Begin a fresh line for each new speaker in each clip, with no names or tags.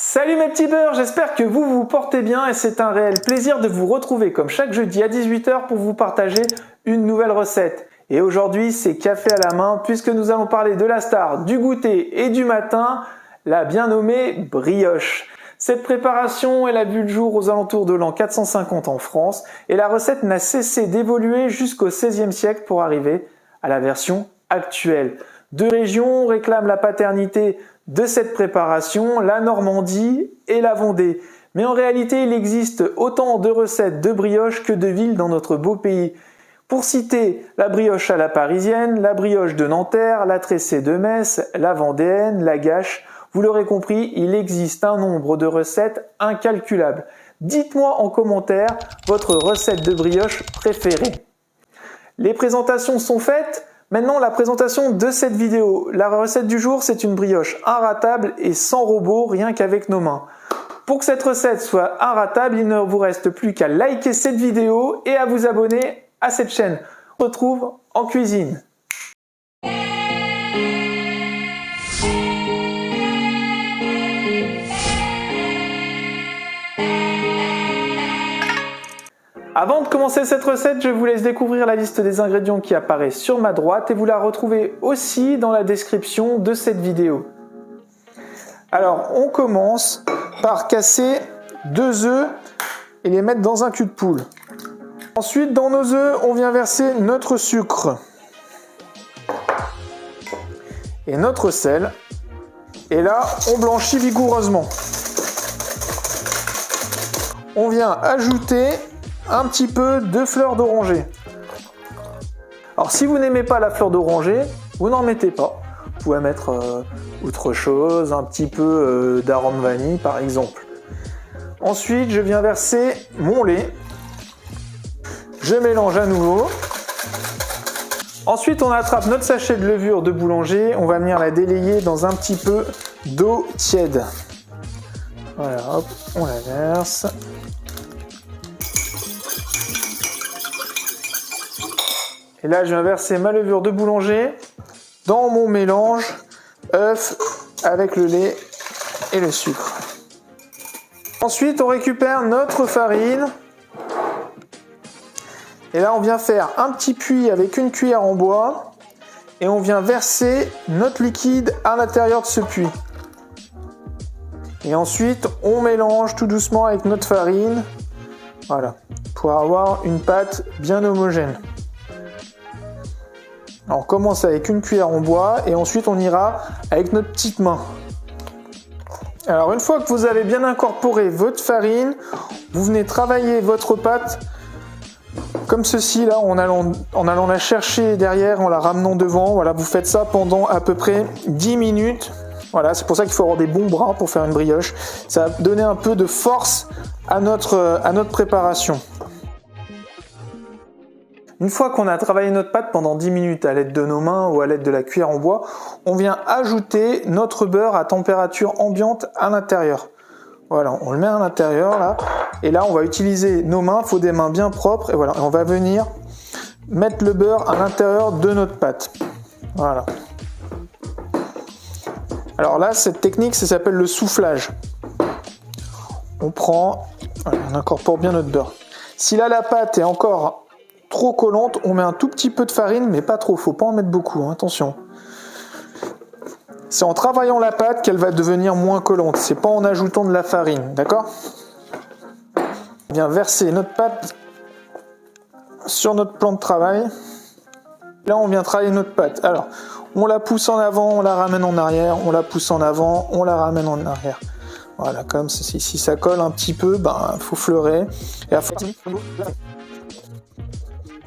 Salut mes petits beurres, j'espère que vous vous portez bien et c'est un réel plaisir de vous retrouver comme chaque jeudi à 18 h pour vous partager une nouvelle recette. Et aujourd'hui c'est café à la main puisque nous allons parler de la star du goûter et du matin, la bien nommée brioche. Cette préparation elle a vu le jour aux alentours de l'an 450 en France et la recette n'a cessé d'évoluer jusqu'au XVIe siècle pour arriver à la version actuelle. Deux régions réclament la paternité de cette préparation, la Normandie et la Vendée. Mais en réalité, il existe autant de recettes de brioche que de villes dans notre beau pays. Pour citer la brioche à la parisienne, la brioche de Nanterre, la tressée de Metz, la vendéenne, la gâche, vous l'aurez compris, il existe un nombre de recettes incalculable. Dites-moi en commentaire votre recette de brioche préférée. Les présentations sont faites. Maintenant, la présentation de cette vidéo. La recette du jour, c'est une brioche inratable et sans robot, rien qu'avec nos mains. Pour que cette recette soit inratable, il ne vous reste plus qu'à liker cette vidéo et à vous abonner à cette chaîne. On se retrouve en cuisine. Avant de commencer cette recette, je vous laisse découvrir la liste des ingrédients qui apparaît sur ma droite et vous la retrouvez aussi dans la description de cette vidéo. Alors, on commence par casser 2 œufs et les mettre dans un cul de poule. Ensuite, dans nos œufs, on vient verser notre sucre et notre sel. Et là, on blanchit vigoureusement. On vient ajouter un petit peu de fleur d'oranger. Alors si vous n'aimez pas la fleur d'oranger, vous n'en mettez pas. Vous pouvez mettre autre chose, un petit peu d'arôme vanille par exemple. Ensuite, je viens verser mon lait. Je mélange à nouveau. Ensuite, on attrape notre sachet de levure de boulanger. On va venir la délayer dans un petit peu d'eau tiède. Voilà, hop, on la verse. Et là, je viens verser ma levure de boulanger dans mon mélange œuf avec le lait et le sucre. Ensuite, on récupère notre farine. Et là, on vient faire un petit puits avec une cuillère en bois. Et on vient verser notre liquide à l'intérieur de ce puits. Et ensuite, on mélange tout doucement avec notre farine. Voilà, pour avoir une pâte bien homogène. Alors, on commence avec une cuillère en bois et ensuite on ira avec notre petite main. Alors une fois que vous avez bien incorporé votre farine, vous venez travailler votre pâte comme ceci là en allant la chercher derrière, en la ramenant devant. Voilà, vous faites ça pendant à peu près 10 minutes. Voilà, c'est pour ça qu'il faut avoir des bons bras pour faire une brioche. Ça va donner un peu de force à notre préparation. Une fois qu'on a travaillé notre pâte pendant 10 minutes à l'aide de nos mains ou à l'aide de la cuillère en bois, on vient ajouter notre beurre à température ambiante à l'intérieur. Voilà, on le met à l'intérieur là. Et là, on va utiliser nos mains, il faut des mains bien propres. Et voilà, on va venir mettre le beurre à l'intérieur de notre pâte. Voilà. Alors là, cette technique, ça s'appelle le soufflage. On prend, voilà, on incorpore bien notre beurre. Si là, la pâte est encore trop collante, on met un tout petit peu de farine, mais pas trop, faut pas en mettre beaucoup, hein, attention. C'est en travaillant la pâte qu'elle va devenir moins collante, c'est pas en ajoutant de la farine, d'accord? On vient verser notre pâte sur notre plan de travail. Là, on vient travailler notre pâte. Alors, on la pousse en avant, on la ramène en arrière, on la pousse en avant, on la ramène en arrière. Voilà, comme ceci. Si ça colle un petit peu, ben, faut fleurer. Et à force,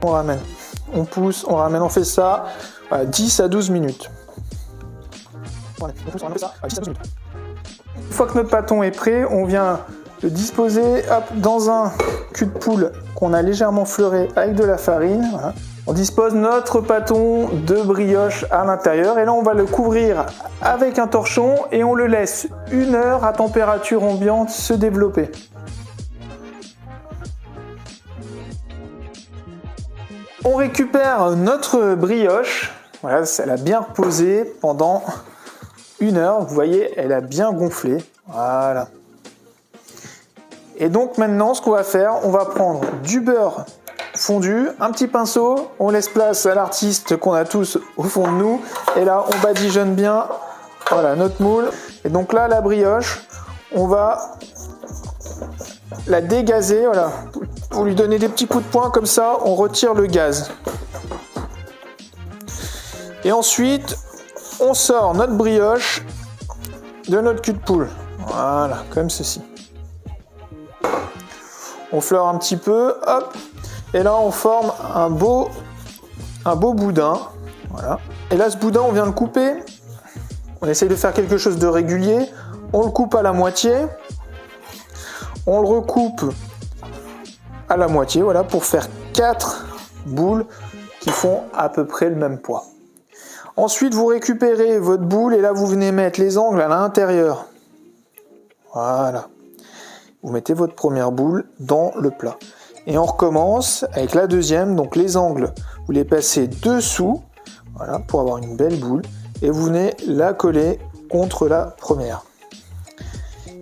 on ramène, on pousse, on ramène, on fait ça à 10 à 12 minutes. Voilà, on pousse, on ramène ça à 10 à 12 minutes. Une fois que notre pâton est prêt, on vient le disposer hop, dans un cul de poule qu'on a légèrement fleuré avec de la farine. Voilà. On dispose notre pâton de brioche à l'intérieur et là on va le couvrir avec un torchon et on le laisse 1 heure à température ambiante se développer. On récupère notre brioche, voilà, elle a bien reposé pendant 1 heure, vous voyez, elle a bien gonflé. Voilà. Et donc maintenant, ce qu'on va faire, on va prendre du beurre fondu, un petit pinceau, on laisse place à l'artiste qu'on a tous au fond de nous. Et là, on badigeonne bien, voilà, notre moule. Et donc là, la brioche, on va la dégazer, voilà. Pour lui donner des petits coups de poing, comme ça, on retire le gaz. Et ensuite, on sort notre brioche de notre cul de poule. Voilà, comme ceci. On fleure un petit peu, hop. Et là, on forme un beau boudin. Voilà. Et là, ce boudin, on vient le couper. On essaye de faire quelque chose de régulier. On le coupe à la moitié. On le recoupe à la moitié, voilà, pour faire 4 boules qui font à peu près le même poids. Ensuite, vous récupérez votre boule et là, vous venez mettre les angles à l'intérieur. Voilà. Vous mettez votre première boule dans le plat. Et on recommence avec la deuxième. Donc les angles, vous les passez dessous, voilà, pour avoir une belle boule. Et vous venez la coller contre la première.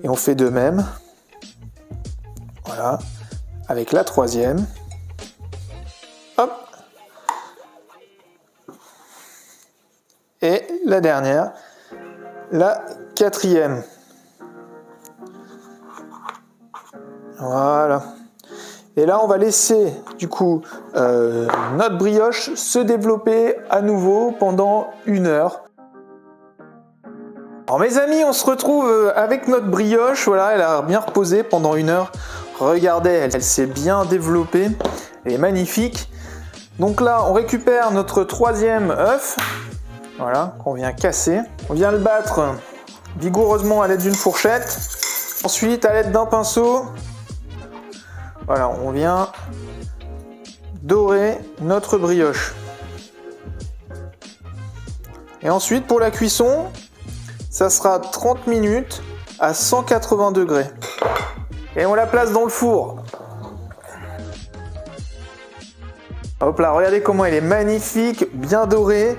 Et on fait de même. Voilà. Avec la troisième. Hop. Et la dernière. La quatrième. Voilà. Et là, on va laisser du coup notre brioche se développer à nouveau pendant 1 heure. Alors mes amis, on se retrouve avec notre brioche. Voilà, elle a bien reposé pendant 1 heure. Regardez, elle s'est bien développée. Elle est magnifique. Donc là, on récupère notre troisième œuf. Voilà, qu'on vient casser. On vient le battre vigoureusement à l'aide d'une fourchette. Ensuite, à l'aide d'un pinceau. Voilà, on vient dorer notre brioche. Et ensuite, pour la cuisson, ça sera 30 minutes à 180 degrés. Et on la place dans le four. Hop là, regardez comment elle est magnifique, bien dorée.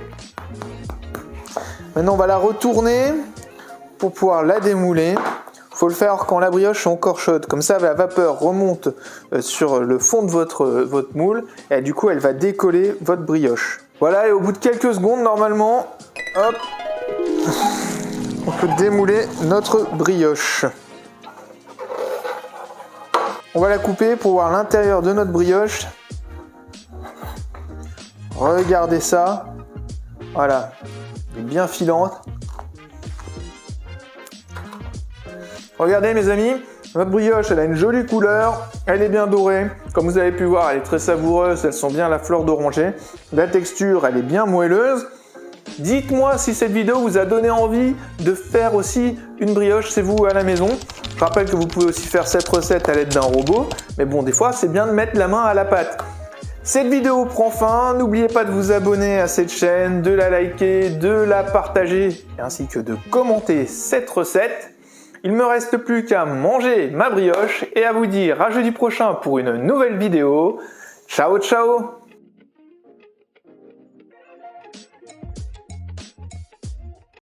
Maintenant, on va la retourner pour pouvoir la démouler. Il faut le faire quand la brioche est encore chaude. Comme ça, la vapeur remonte sur le fond de votre moule. Et du coup, elle va décoller votre brioche. Voilà, et au bout de quelques secondes, normalement, hop, on peut démouler notre brioche. On va la couper pour voir l'intérieur de notre brioche. Regardez ça. Voilà, elle est bien filante. Regardez mes amis, notre brioche, elle a une jolie couleur, elle est bien dorée. Comme vous avez pu voir, elle est très savoureuse, elle sent bien la fleur d'oranger. La texture, elle est bien moelleuse. Dites-moi si cette vidéo vous a donné envie de faire aussi une brioche chez vous à la maison. Je rappelle que vous pouvez aussi faire cette recette à l'aide d'un robot. Mais bon, des fois, c'est bien de mettre la main à la pâte. Cette vidéo prend fin. N'oubliez pas de vous abonner à cette chaîne, de la liker, de la partager, ainsi que de commenter cette recette. Il ne me reste plus qu'à manger ma brioche et à vous dire à jeudi prochain pour une nouvelle vidéo. Ciao, ciao!